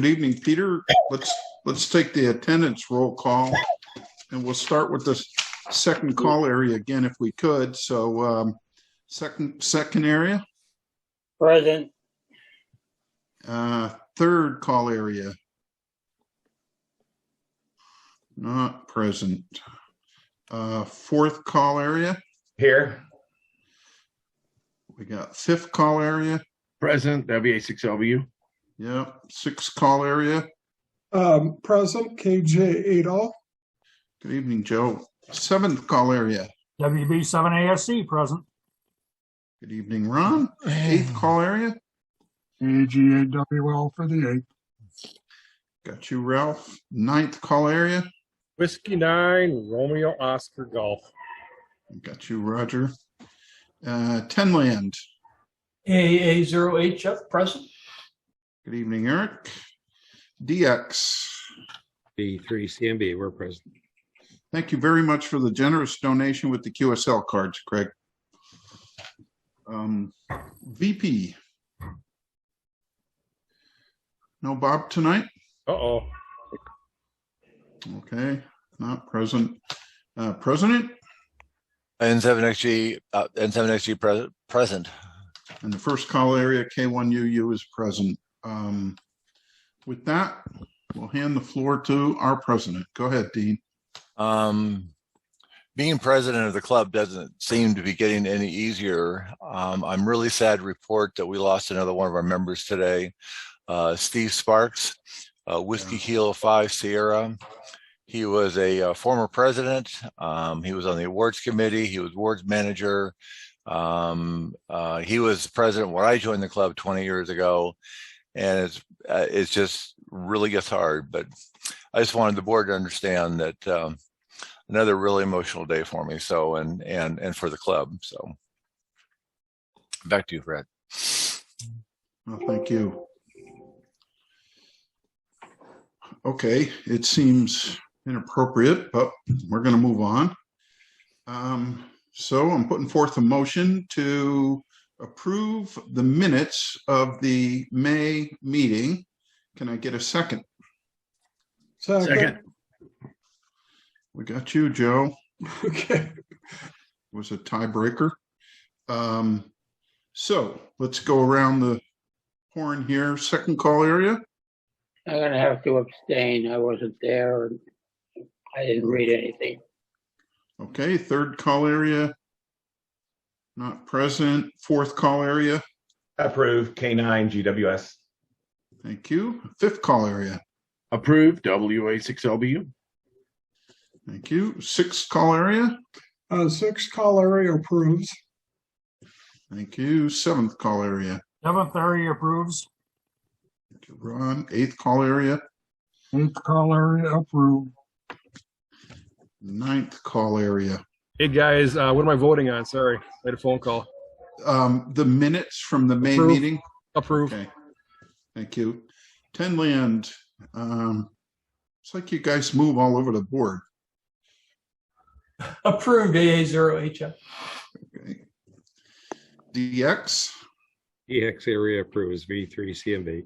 good evening, Peter. Let's take the attendance roll call, and we'll start with the second call area again, if we could. So, second area, Present. third call area, not present. Fourth call area, Here. we got fifth call area. Present, WA6LBU. Yeah, sixth call area. Present, KJ Adolph. Good evening, Joe. Seventh call area. WB7ASC present. Good evening, Ron. Eighth call area. AGAWL for the 8th. Got you, Ralph. Ninth call area. Whiskey 9, Romeo Oscar Golf. Got you, Roger. Tenland. AA0HF present. Good evening, Eric. DX. B3CMB, we're present. Thank you very much for the generous donation with the QSL cards, Craig. VP. No Bob tonight? Uh-oh. Okay, not present. President? N7XG present. And the first call area, K1UU, is present. With that, we'll hand the floor to our president. Go ahead, Dean. Being president of the club doesn't seem to be getting any easier. I'm really sad to report that we lost another one of our members today, Steve Sparks, Whiskey Kilo 5 Sierra. He was a former president. He was on the awards committee. He was awards manager. He was president when I joined the club 20 years ago, and it's just really gets hard. But I just wanted the board to understand that another really emotional day for me. So and for the club. So back to you, Fred. Well, thank you. Okay, it seems inappropriate, but we're going to move on. So I'm putting forth a motion to approve the minutes of the May meeting. Can I get a second? Second. We got you, Joe. Okay. Was a tiebreaker. So let's go around the horn here. Second call area. I'm going to have to abstain. I wasn't there and I didn't read anything. Okay, third call area. Not present. Fourth call area. Approved, K9 GWS. Thank you. Fifth call area. Approved, WA6LBU. Thank you. Sixth call area. 6th call area approves. Thank you. Seventh call area. Seventh area approves. Thank you, Ron. Eighth call area. 8th call area approved. Ninth call area. Hey, guys, what am I voting on? Sorry, I had a phone call. The minutes from the May Approve. meeting. Approve. Okay. Thank you. Tenland. It's like you guys move all over the board. Approved, AA0HF. Okay. DX. EX area approves, V3CMB.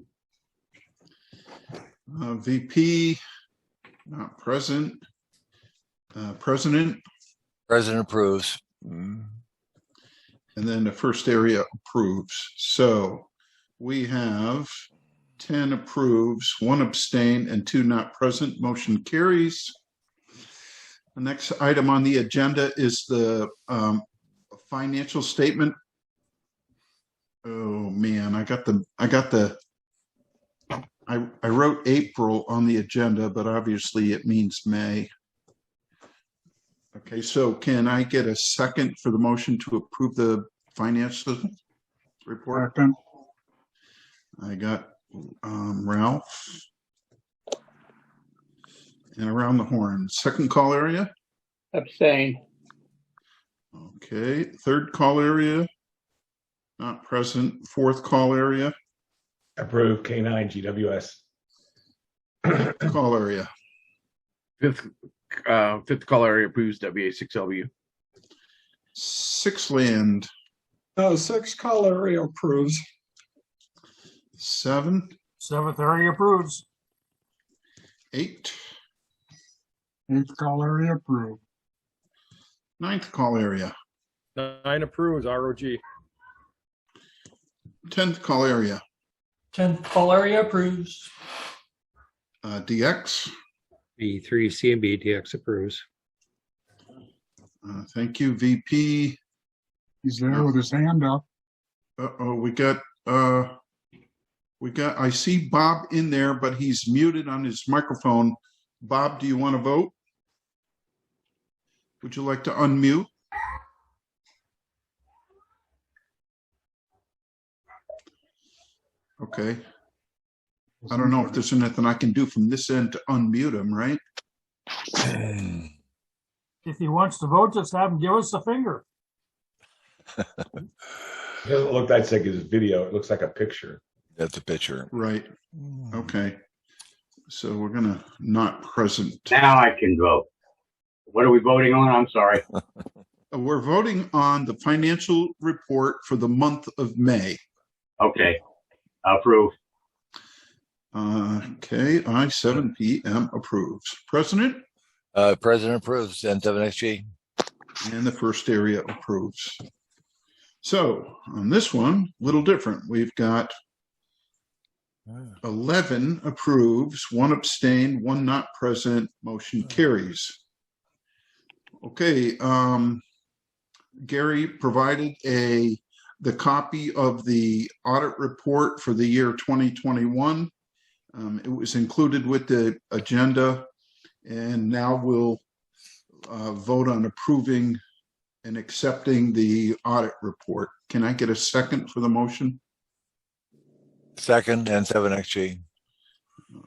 VP. Not present. President. President approves. And then the first area approves. So we have 10 approves, 1 abstain, and 2 not present. Motion carries. The next item on the agenda is the financial statement. Oh man, I wrote April on the agenda, but obviously it means May. Okay, so can I get a second for the motion to approve the financial report? Second. I got Ralph. And around the horn. Second call area? Abstain. Okay, third call area? Not present. Fourth call area? Approved, K9 GWS. Call area? Fifth call area approves, WA6LBU. Sixth land? 6th call area approves. 7? Seventh area approves. 8, Eighth call area approved. 9th call area, 9 approves, ROG. 10th call area, 10th call area approves. DX. V3 CMB, DX approves. Thank you, VP. He's there with his hand up. Uh-oh, I see Bob in there, but he's muted on his microphone. Bob, do you want to vote? Would you like to unmute? Okay. I don't know if there's anything I can do from this end to unmute him, right? If he wants to vote, just have him give us a finger. It doesn't look like his video. It looks like a picture. That's a picture. Right. Okay. So we're gonna not present. Now I can vote. What are we voting on? I'm sorry. We're voting on the financial report for the month of May. Okay. Approve. Okay, 7 p.m. approves. President President approves, N7XG. and the first area approves. So on this one, a little different. We've got 11 approves, 1 abstain, 1 not present, motion carries. Okay, Gary provided the copy of the audit report for the year 2021. It was included with the agenda, and now we'll vote on approving and accepting the audit report. Can I get a second for the motion? Second, N7XG.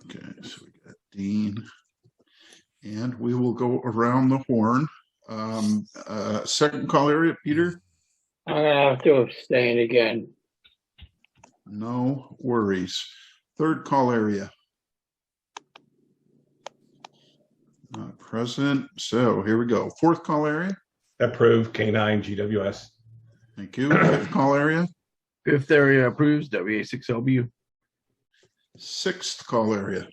Okay, so we got Dean, and we will go around the horn. Second call area, Peter? I'm gonna have to abstain again. No worries. Third call area. Not present. So here we go. Fourth call area. Approved, K9 GWS. Thank you. Fifth call area. 5th area approves, WA6LBU. Sixth call area.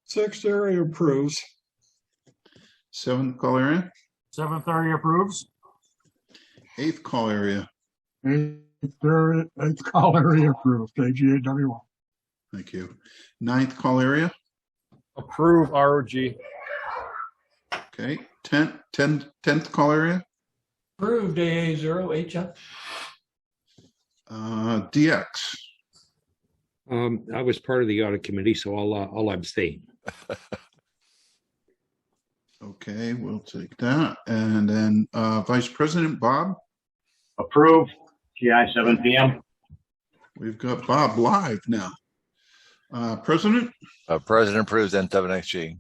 Sixth area approves. Seventh call area. Seventh area approves. Eighth call area. Eighth call area approved. KGAW1. Thank you. Ninth call area. Approve, ROG. Okay. 10th call area. Approved AA0HF. DX. I was part of the audit committee, so I'll abstain. Okay, we'll take that. And then Vice President Bob. Approve. GI 7 p.m. We've got Bob live now. President. President approves, N7XG.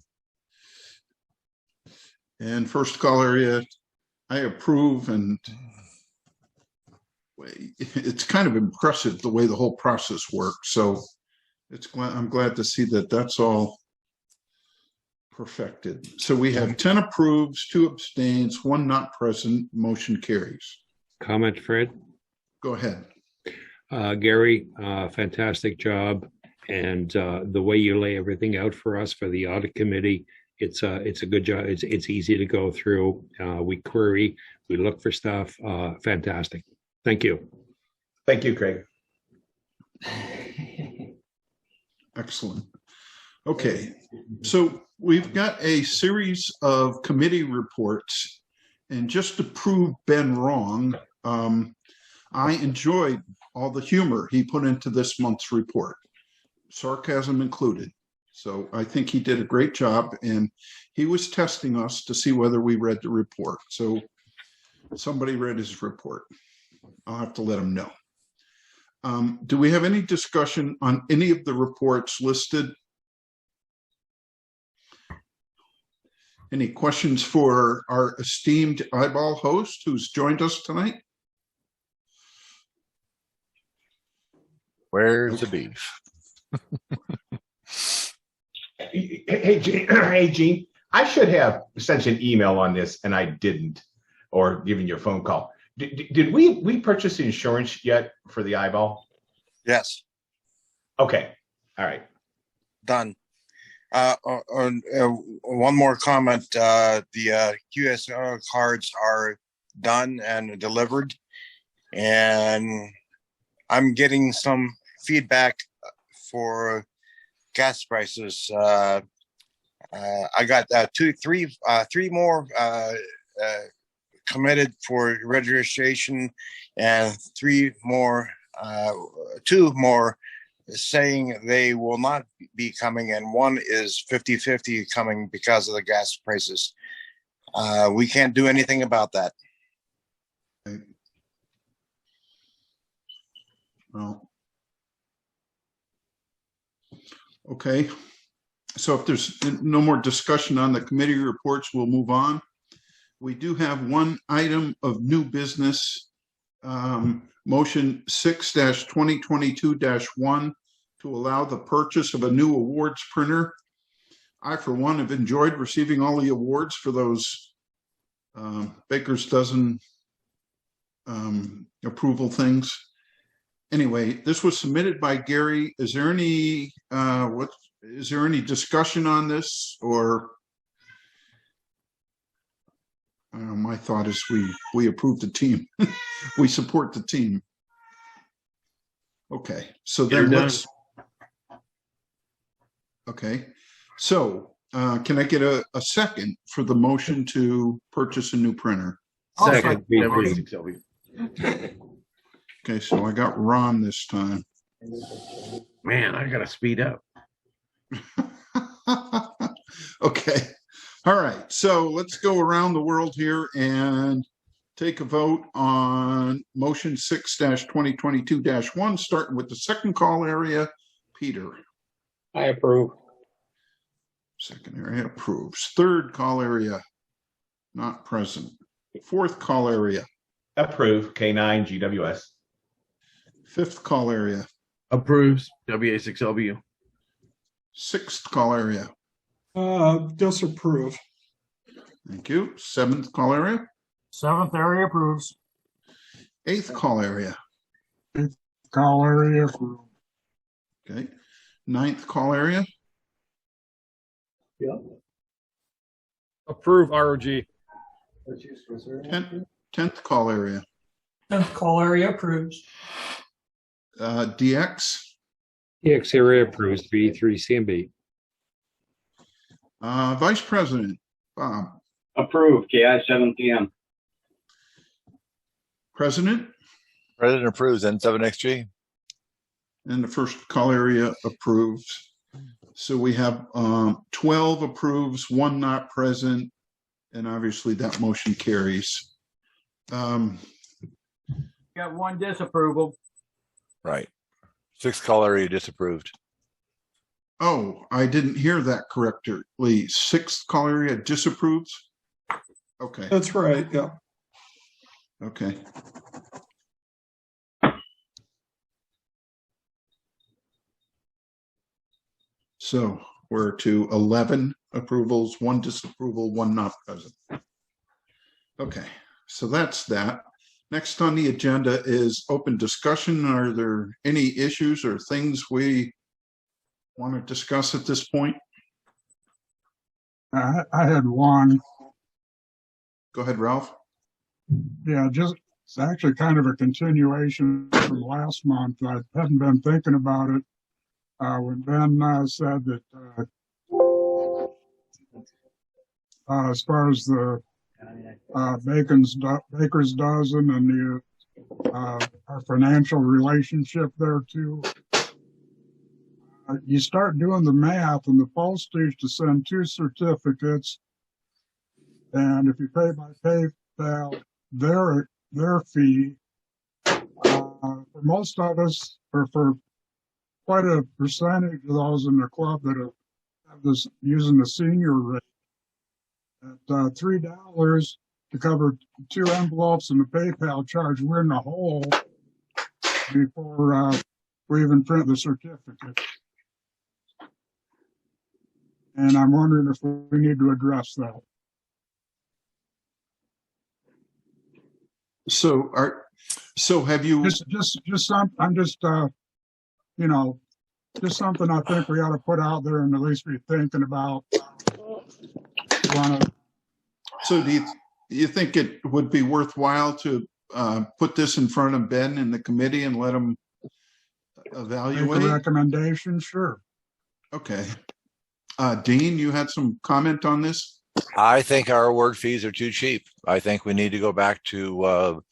And first call area, I approve, and it's kind of impressive the way the whole process works. So I'm glad to see that that's all perfected. So we have 10 approves, 2 abstains, 1 not present, motion carries. Comment, Fred? Go ahead. Gary, fantastic job. And the way you lay everything out for us for the audit committee, it's a good job. It's easy to go through. We query, we look for stuff. Fantastic. Thank you. Thank you, Craig. Excellent. Okay, so we've got a series of committee reports, and just to prove Ben wrong, I enjoyed all the humor he put into this month's report, sarcasm included. So I think he did a great job, and he was testing us to see whether we read the report. So somebody read his report. I'll have to let him know. Do we have any discussion on any of the reports listed? Any questions for our esteemed eyeball host who's joined us tonight? Where's the beef? Hey, Gene, I should have sent you an email on this, and I didn't, or given you a phone call. Did we purchase insurance yet for the eyeball? Yes. Okay. All right. Done. One more comment. The QSR cards are done and delivered, and I'm getting some feedback for gas prices. I got three more committed for registration, and two more saying they will not be coming, and one is 50-50 coming because of the gas prices. We can't do anything about that. Well, okay. So if there's no more discussion on the committee reports, we'll move on. We do have one item of new business, motion 6-2022-1 to allow the purchase of a new awards printer. I, for one, have enjoyed receiving all the awards for those Baker's Dozen approval things. Anyway, this was submitted by Gary. Is there any discussion on this, or my thought is we approve the team. We support the team. Okay, so then let's. Okay, so can I get a second for the motion to purchase a new printer? Second. Okay, so I got Ron this time. Man, I gotta speed up. Okay. All right. So let's go around the world here and take a vote on motion 6-2022-1, starting with the second call area. Peter. I approve. Second area approves. Third call area, not present. Fourth call area. Approve. K9 GWS. Fifth call area. Approves. WA6LBU. Sixth call area. Disapprove. Thank you. Seventh call area. Seventh area approves. Eighth call area. Eighth call area approved. Okay. Ninth call area. Approve ROG. Tenth call area. 10th call area approves. DX. DX area approves B3CMB. Vice President Bob. Approved. KI 7PM. President. President approves N7XG. And the first call area approves. So we have 12 approves, 1 not present, and obviously that motion carries. Got 1 disapproval. Right. Sixth call area disapproved. Oh, I didn't hear that correctly. Sixth call area disapproves? Okay. That's right, yeah. Okay. So we're to 11 approvals, 1 disapproval, 1 not present. Okay, so that's that. Next on the agenda is open discussion. Are there any issues or things we want to discuss at this point? I had one. Go ahead, Ralph. Yeah, it's actually kind of a continuation from last month. I hadn't been thinking about it. When Ben said that as far as the Baker's Dozen and our financial relationship there too, you start doing the math and the postage to send 2 certificates, and if you pay by PayPal, their fee, for most of us, or for quite a percentage of those in the club that have this using the senior rate at $3 to cover 2 envelopes and the PayPal charge, we're in the hole before we even print the certificate. And I'm wondering if we need to address that. So have you I'm just just something I think we ought to put out there and at least be thinking about. So do you think it would be worthwhile to put this in front of Ben and the committee and let them Make a evaluate? recommendation, sure. Okay. Dean, you had some comment on this? I think our award fees are too cheap. I think we need to go back to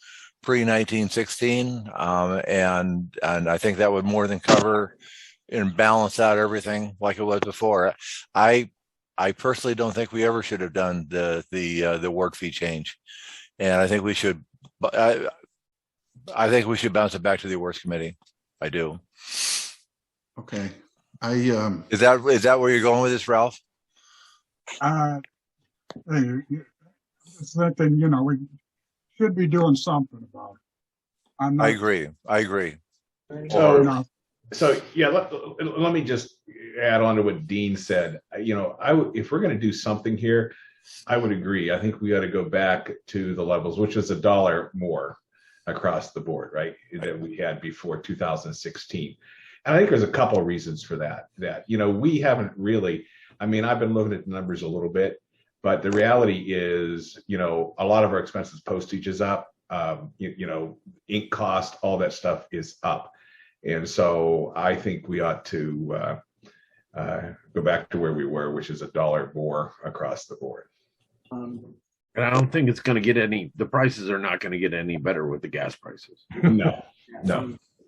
pre-1916, and I think that would more than cover and balance out everything like it was before. I personally don't think we ever should have done the award fee change, and I think we should. I think we should bounce it back to the awards committee. I do. Okay. Is that where you're going with this, Ralph? Hey, it's thinking, we should be doing something about it. I agree. So yeah, let me just add on to what Dean said. If we're going to do something here, I would agree. I think we got to go back to the levels, which is $1 more across the board, right? That we had before 2016. And I think there's a couple of reasons for that. We haven't really. I mean, I've been looking at the numbers a little bit, but the reality is, a lot of our expenses, postage is up. Ink cost, all that stuff is up. And so I think we ought to go back to where we were, which is $1 more across the board. And I don't think it's going to get the prices are not going to get any better with the gas prices. No.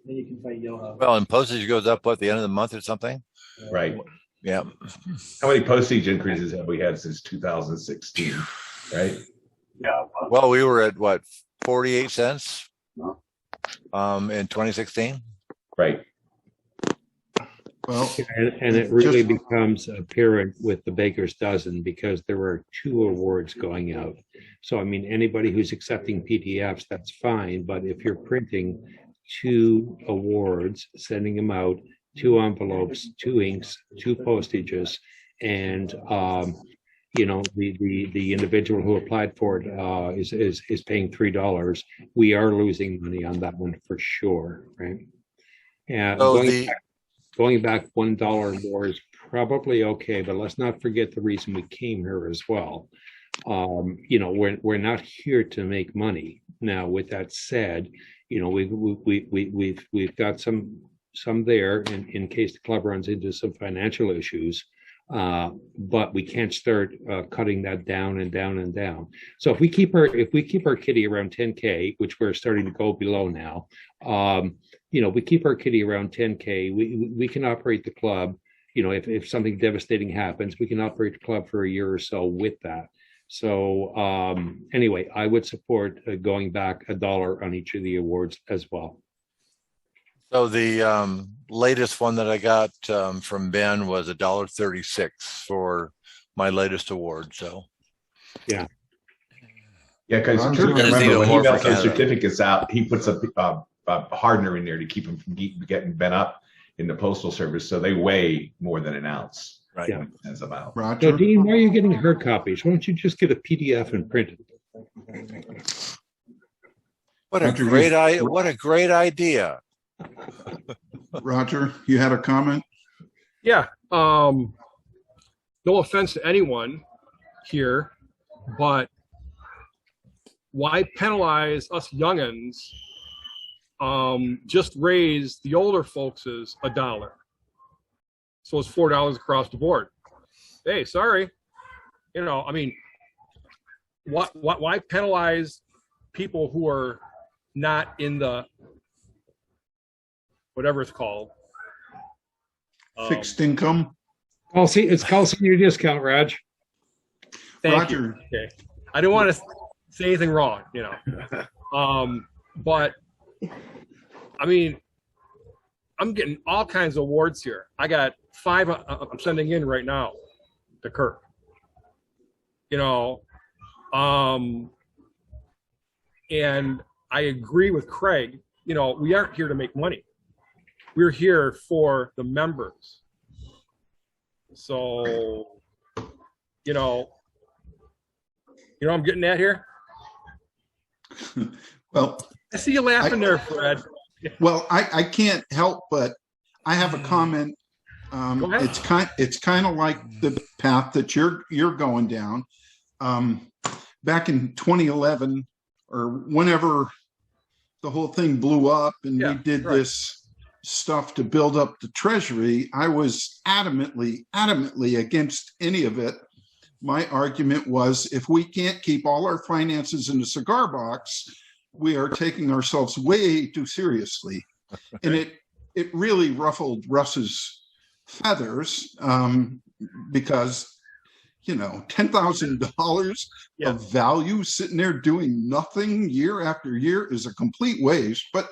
Well, and postage goes up at the end of the month or something. Right. Yeah. How many postage increases have we had since 2016? Right. Yeah. Well, we were at what, 48 cents in 2016. Right. Well, and it really becomes apparent with the baker's dozen because there were 2 awards going out. So, I mean, anybody who's accepting PDFs, that's fine. But if you're printing 2 awards, sending them out, 2 envelopes, 2 inks, 2 postages, and the individual who applied for it is paying $3. We are losing money on that one for sure, right? And going back $1 more is probably okay, but let's not forget the reason we came here as well. We're not here to make money. Now, with that said, we've got some there in case the club runs into some financial issues, but we can't start cutting that down and down and down. So if we keep our kitty around 10K, which we're starting to go below now, we keep our kitty around 10K. We can operate the club. If something devastating happens, we can operate the club for a year or so with that. So anyway, I would support going back $1 on each of the awards as well. So the latest one that I got from Ben was $1.36 for my latest award. So yeah, because remember when he mails his certificates out, he puts a hardener in there to keep them from getting bent up in the postal service, so they weigh more than an ounce. Right. Yeah. As about. So Dean, why are you getting hard copies? Why don't you just get a PDF and print it? What a great idea. Roger, you had a comment? Yeah. No offense to anyone here, but why penalize us youngins? Just raise the older folks' $1. So it's $4 across the board. Hey, sorry. Why penalize people who are not in the whatever it's called? Fixed income? It's called senior discount, Raj. Thank you. Okay. I don't want to say anything wrong, but I mean, I'm getting all kinds of awards here. I got 5 I'm sending in right now to Kirk. And I agree with Craig. We aren't here to make money. We're here for the members. So, I'm getting at here. Well, I see you laughing there, Fred. Well, I can't help but I have a comment. Go ahead. It's kind of like the path that you're going down. Back in 2011 or whenever the whole thing blew up and we did this stuff to build up the treasury, I was adamantly against any of it. My argument was, if we can't keep all our finances in a cigar box, we are taking ourselves way too seriously. And it really ruffled Russ's feathers, because, you know, $10,000 of value sitting there doing nothing year after year is a complete waste. But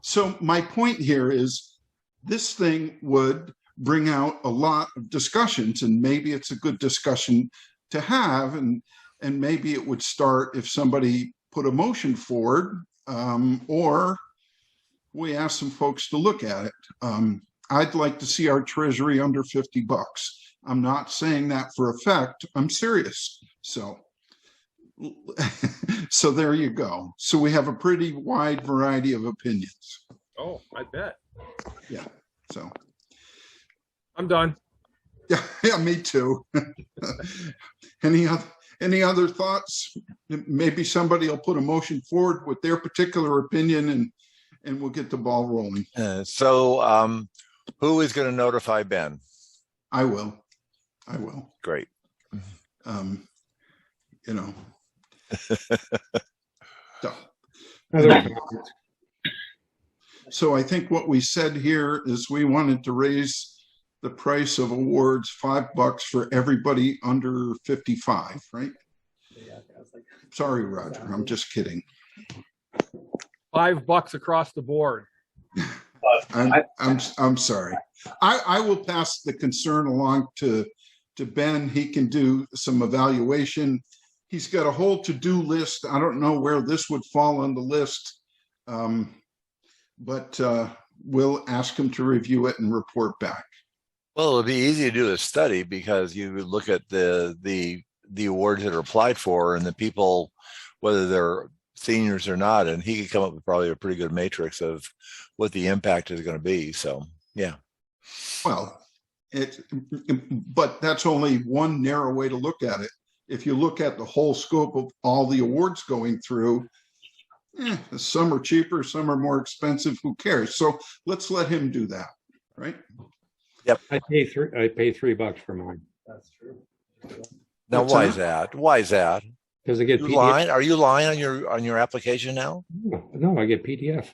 so my point here is, this thing would bring out a lot of discussions, and maybe it's a good discussion to have, and maybe it would start if somebody put a motion forward, or we ask some folks to look at it. I'd like to see our treasury under $50. I'm not saying that for effect. I'm serious. So there you go. So we have a pretty wide variety of opinions. Oh, I bet. Yeah. So I'm done. Yeah, me too. Any other thoughts? Maybe somebody will put a motion forward with their particular opinion, and we'll get the ball rolling. So who is going to notify Ben? I will. Great. You know. So I think what we said here is we wanted to raise the price of awards $5 for everybody under 55, right? Sorry, Roger, I'm just kidding. $5 across the board. I'm sorry. I will pass the concern along to Ben. He can do some evaluation. He's got a whole to-do list. I don't know where this would fall on the list, but we'll ask him to review it and report back. Well, it'll be easy to do a study because you look at the awards that are applied for and the people, whether they're seniors or not, and he could come up with probably a pretty good matrix of what the impact is going to be. So, yeah. Well, but that's only one narrow way to look at it. If you look at the whole scope of all the awards going through, some are cheaper, some are more expensive. Who cares? So let's let him do that, right? Yep. I pay $3 for mine. That's true. Now, why is that? Why is that? Because I get PDF. Lying? Are you lying on your application now? No, I get PDF.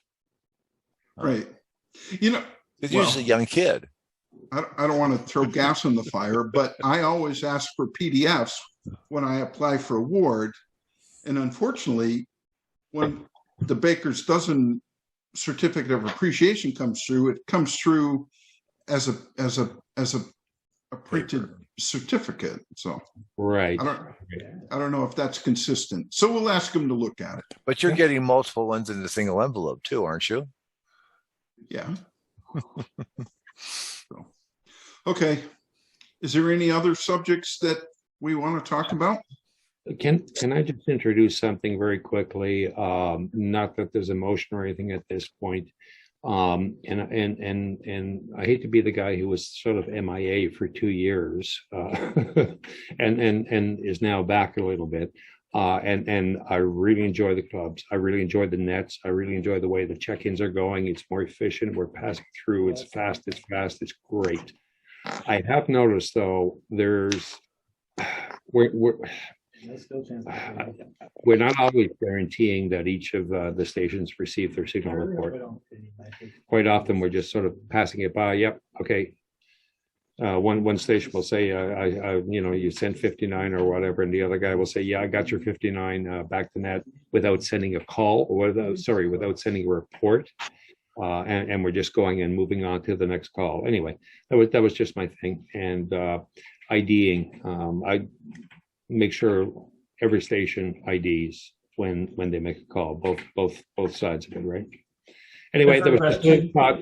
Right. You know, because you're just a young kid. I don't want to throw gas on the fire, but I always ask for PDFs when I apply for award. And unfortunately, when the Baker's Dozen certificate of appreciation comes through, it comes through as a printed certificate. So right. I don't know if that's consistent. So we'll ask him to look at it. But you're getting multiple ones in the single envelope too, aren't you? Yeah. So, okay. Is there any other subjects that we want to talk about? Can I just introduce something very quickly? Not that there's a motion or anything at this point. And I hate to be the guy who was sort of MIA for 2 years, and is now back a little bit. And I really enjoy the clubs. I really enjoy the nets. I really enjoy the way the check-ins are going. It's more efficient. We're passing through. It's fast. It's great. I have noticed though, we're not always guaranteeing that each of the stations receive their signal report. Quite often we're just sort of passing it by. Yep. Okay. One station will say, you sent 59 or whatever. And the other guy will say, yeah, I got your 59 back to net without sending a call or without sending a report. And we're just going and moving on to the next call. Anyway, that was just my thing. And IDing, I make sure every station IDs when they make a call, both sides of it, right? Anyway,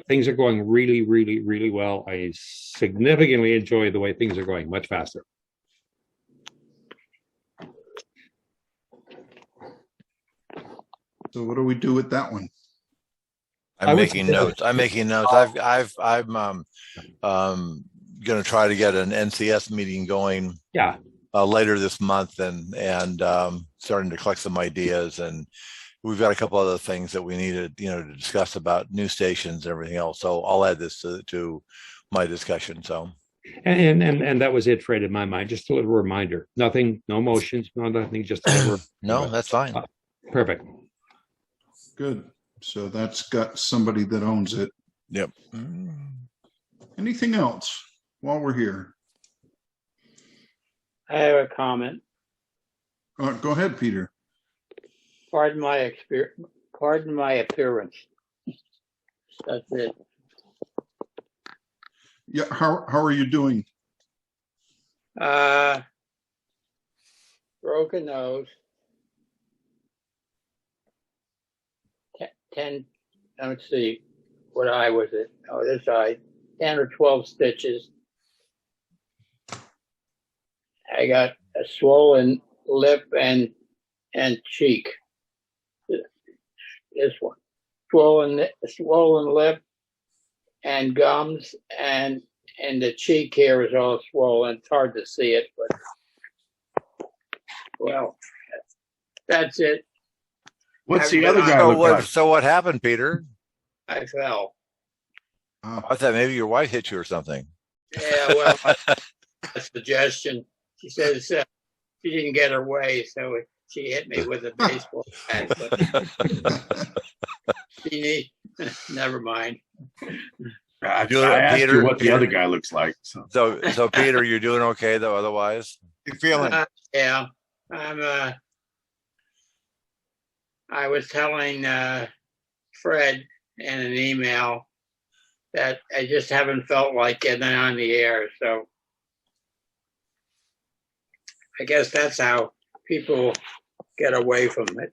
things are going really, really, really well. I significantly enjoy the way things are going, much faster. So what do we do with that one? I'm making notes. I'm going to try to get an NCS meeting going. Yeah. Later this month, and starting to collect some ideas, and we've got a couple other things that we needed, to discuss about new stations and everything else. So I'll add this to my discussion. So. And that was it, Fred, in my mind. Just a little reminder. Nothing, no motions, no nothing. Just a little. No, that's fine. Perfect. Good. So that's got somebody that owns it. Yep. Anything else while we're here? I have a comment. Go ahead, Peter. Pardon my appearance. That's it. Yeah. How are you doing? Broken nose. 10, let's see, what eye was it? Oh, this eye, 10 or 12 stitches. I got a swollen lip and cheek. This one, swollen lip and gums, and the cheek here is all swollen. It's hard to see it, but well, that's it. What's the other guy look like? So what happened, Peter? I fell. I thought maybe your wife hit you or something. Yeah, well, a suggestion. She says she didn't get her way, so she hit me with a baseball bat. But never mind. I asked Peter, you what the other guy looks like. So Peter, you're doing okay though. Otherwise, You feeling? Yeah, I was telling Fred in an email that I just haven't felt like getting on the air. So I guess that's how people get away from it.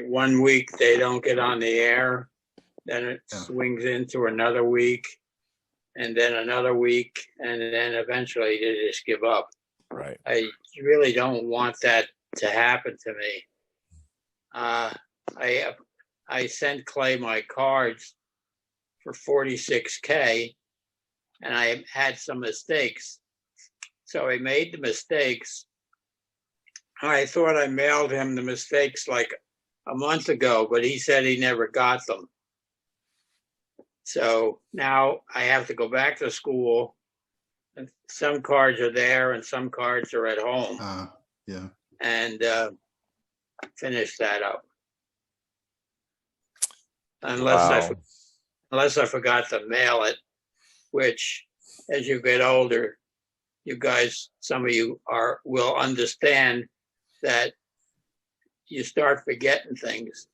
1 week they don't get on the air, then it swings into another week, and then another week, and then eventually they just give up. right? I really don't want that to happen to me. I sent Clay my cards for 46K, and I had some mistakes. So I made the mistakes. I thought I mailed him the mistakes like a month ago, but he said he never got them. So now I have to go back to school, and some cards are there and some cards are at home. Yeah. And finish that up. Unless I forgot to mail it, which as you get older, you guys, some of you will understand that you start forgetting things.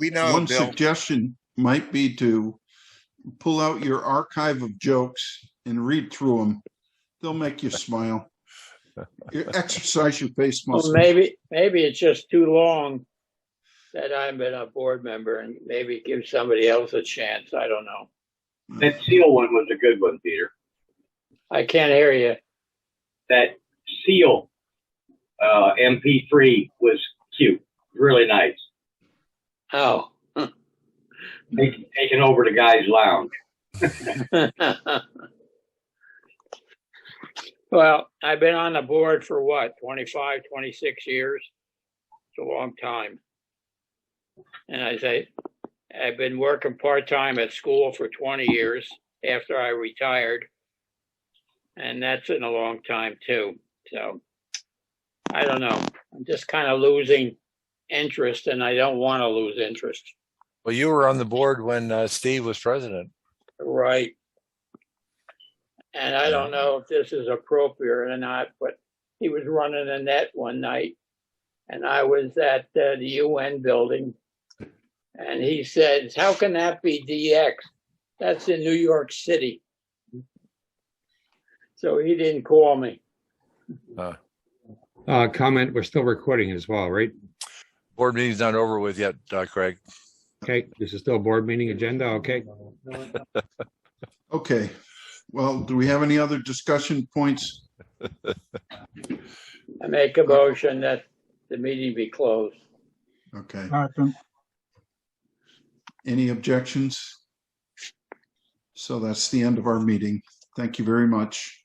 We know, One Bill. suggestion might be to pull out your archive of jokes and read through them. They'll make you smile. Exercise your face muscles. Well, maybe it's just too long that I've been a board member, and maybe give somebody else a chance. I don't know. That seal one was a good one, Peter. I can't hear you. That seal MP3 was cute, really nice. Oh. Taking over the guy's lounge. Well, I've been on the board for what, 25, 26 years? It's a long time. And I've been working part-time at school for 20 years after I retired. And that's in a long time too. So I don't know. I'm just kind of losing interest, and I don't want to lose interest. Well, you were on the board when Steve was president. Right. And I don't know if this is appropriate or not, but he was running a net one night, and I was at the UN building, and he said, "How can that be DX? That's in New York City." So he didn't call me. Comment, we're still recording as well, right? Board meeting's not over with yet, Craig. Okay, this is still board meeting agenda, okay? Okay. Well, do we have any other discussion points? I make a motion that the meeting be closed. Okay. Second. Any objections? So that's the end of our meeting. Thank you very much.